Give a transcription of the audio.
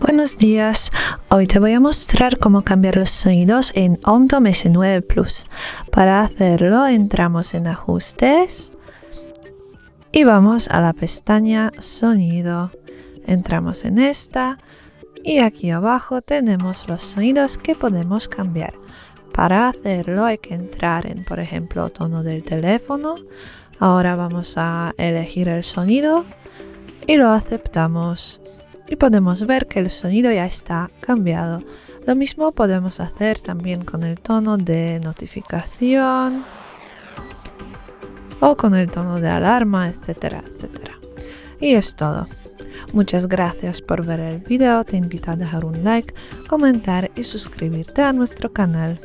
Buenos días, hoy te voy a mostrar cómo cambiar los sonidos en HomeTom S9 Plus. Para hacerlo entramos en Ajustes y vamos a la pestaña Sonido. Entramos en esta y aquí abajo tenemos los sonidos que podemos cambiar. Para hacerlo hay que entrar en, por ejemplo, tono del teléfono. Ahora vamos a elegir el sonido y lo aceptamos. Y podemos ver que el sonido ya está cambiado. Lo mismo podemos hacer también con el tono de notificación o con el tono de alarma, etcétera, etcétera. Y es todo. Muchas gracias por ver el video. Te invito a dejar un like, comentar y suscribirte a nuestro canal.